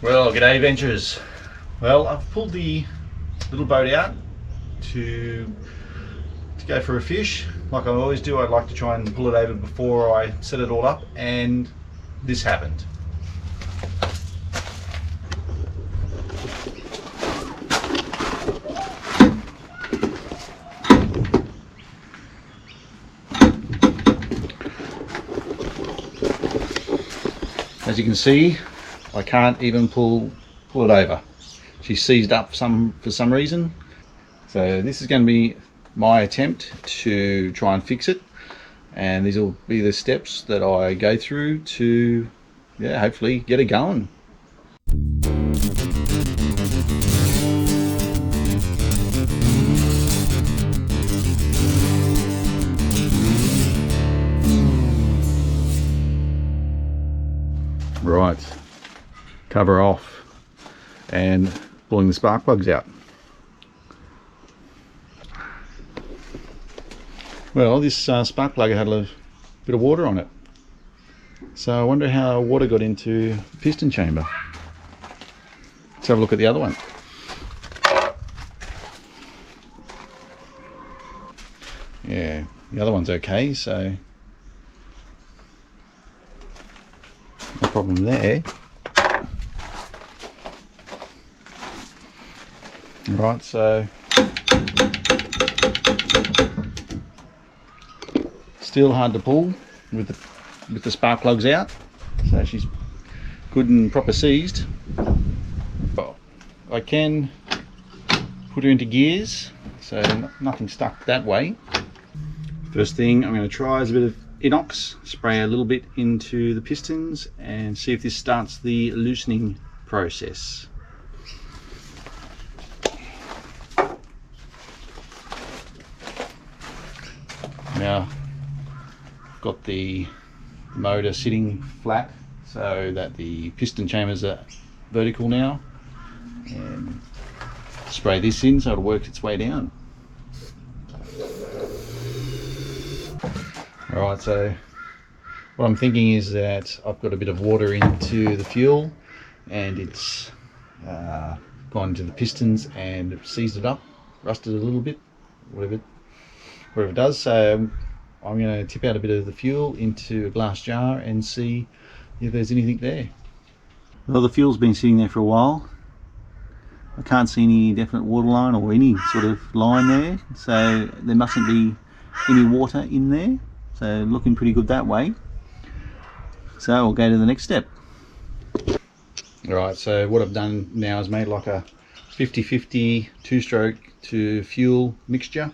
Well, g'day adventurers. Well, I've pulled the little boat out to go for a fish. Like I always do, I'd like to try and pull it over before I set it all up, and this happened. As you can see, I can't even pull it over. She's seized up for some reason. So this is going to be my attempt to try and fix it, and these will be the steps that I go through to, yeah, hopefully get it going. Right, cover off and pulling the spark plugs out. Well, this spark plug had a bit of water on it, so I wonder how water got into the piston chamber. Let's have a look at the other one. Yeah, the other one's okay, so no problem there. Right, so still hard to pull with the spark plugs out. So she's good and proper seized. Well, I can put her into gears, so nothing stuck that way. First thing I'm going to try is a bit of inox, spray a little bit into the pistons and see if this starts the loosening process. Now I've got the motor sitting flat so that the piston chambers are vertical now, and spray this in so it'll work its way down. Alright, so what I'm thinking is that I've got a bit of water into the fuel and it's gone into the pistons and seized it up, rusted a little bit, whatever it does. So I'm going to tip out a bit of the fuel into a glass jar and see if there's anything there. Well, the fuel's been sitting there for a while. I can't see any definite water line or any sort of line there, so there mustn't be any water in there. So looking pretty good that way. So we'll go to the next step. Alright, so what I've done now is made like a 50-50 two-stroke to fuel mixture,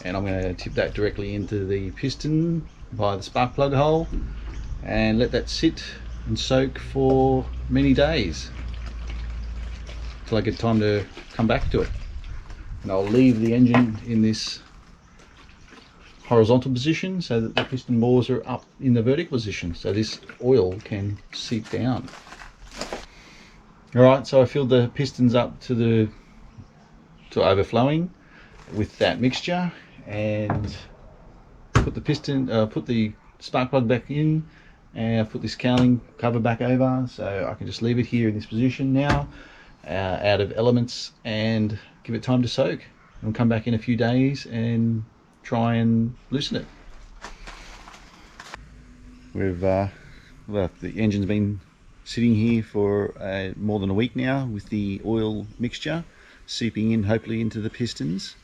and I'm going to tip that directly into the piston via the spark plug hole and let that sit and soak for many days till I get time to come back to it. And I'll leave the engine in this horizontal position so that the piston bores are up in the vertical position so this oil can seep down. Alright, so I filled the pistons up to overflowing with that mixture and put the spark plug back in, and I've put this cowling cover back over so I can just leave it here in this position now out of elements and give it time to soak. And we'll come back in a few days and try and loosen it. Well, the engine's been sitting here for more than a week now with the oil mixture seeping in hopefully into the pistons.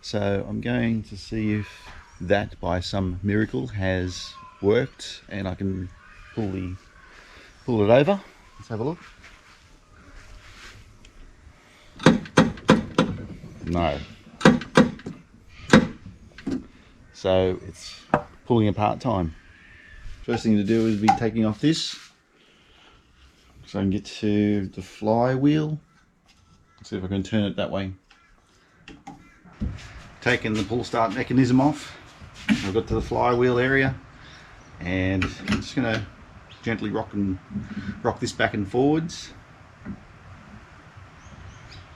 So I'm going to see if that by some miracle has worked and I can pull it over. Let's have a look. No. So it's pulling apart time. First thing to do is be taking off this so I can get to the flywheel. Let's see if I can turn it that way. Taking the pull start mechanism off, I've got to the flywheel area, and I'm just going to gently rock this back and forwards.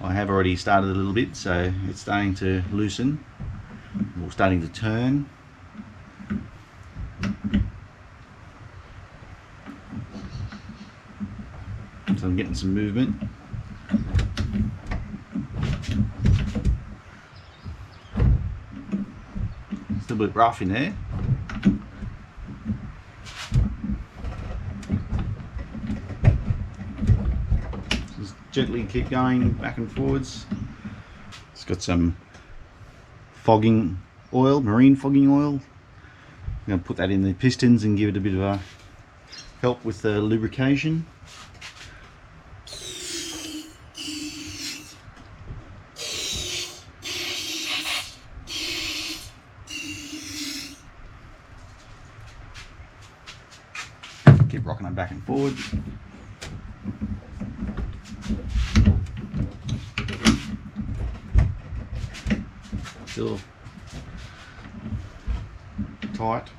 I have already started a little bit, so it's starting to loosen, or starting to turn. So I'm getting some movement. It's a little bit rough in there. Just gently keep going back and forwards. It's got some fogging oil, marine fogging oil. I'm going to put that in the pistons and give it a bit of a help with the lubrication. Keep rocking them back and forward. Still tight.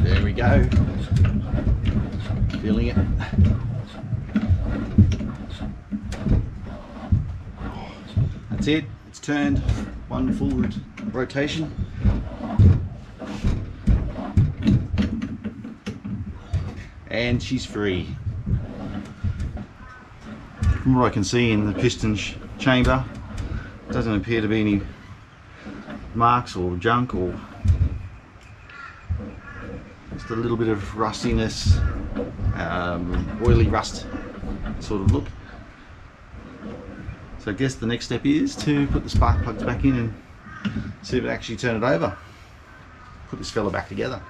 There we go. Feeling it. That's it. It's turned. One full rotation. And she's free. From what I can see in the piston chamber, doesn't appear to be any marks or junk or just a little bit of rustiness, oily rust sort of look. So I guess the next step is to put the spark plugs back in and see if it actually turn it over. Put this fella back together.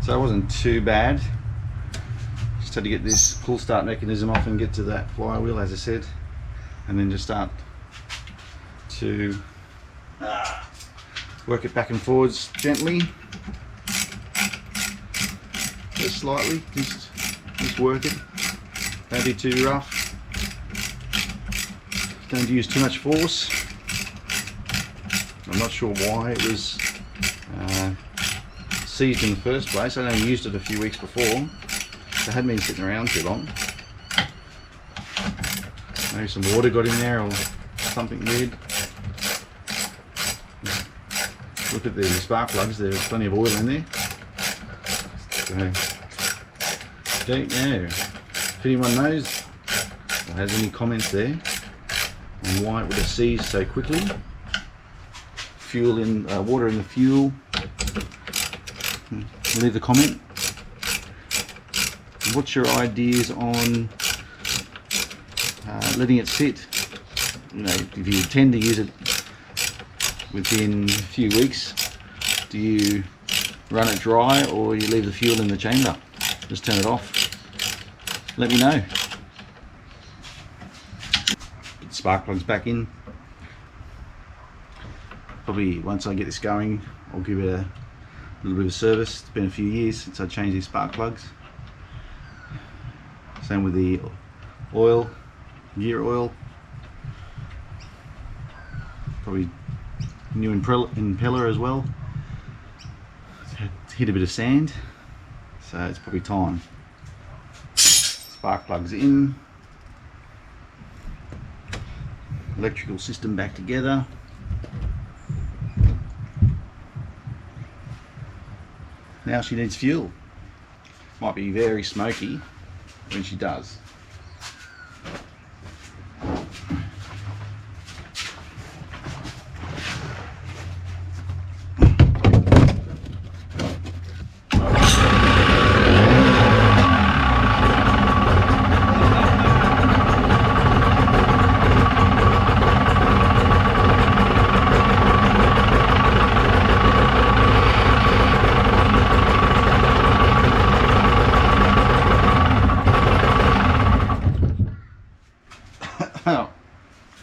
So it wasn't too bad. Just had to get this pull start mechanism off and get to that flywheel, as I said, and then just start to work it back and forwards gently, just slightly, just work it. Don't be too rough. Don't use too much force. I'm not sure why it was seized in the first place. I only used it a few weeks before. So it hadn't been sitting around too long. Maybe some water got in there or something weird. Look at the spark plugs, there's plenty of oil in there. So, don't know. If anyone knows or has any comments there on why it would have seized so quickly. Fuel in, water in the fuel. Leave a comment. What's your ideas on letting it sit? You know, if you tend to use it within a few weeks, do you run it dry or you leave the fuel in the chamber? Just turn it off. Let me know. Get the spark plugs back in. Probably once I get this going, I'll give it a little bit of service. It's been a few years since I changed these spark plugs. Same with the oil, gear oil. Probably new impeller as well. It's hit a bit of sand, so it's probably time. Spark plugs in. Electrical system back together. Now she needs fuel. Might be very smoky when she does.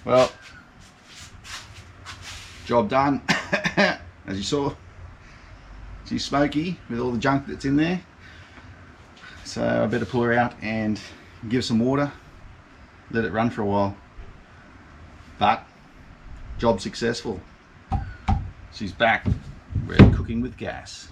Well, job done. As you saw, she's smoky with all the junk that's in there, so I better pull her out and give some water, let it run for a while. But job successful. She's back. We're cooking with gas.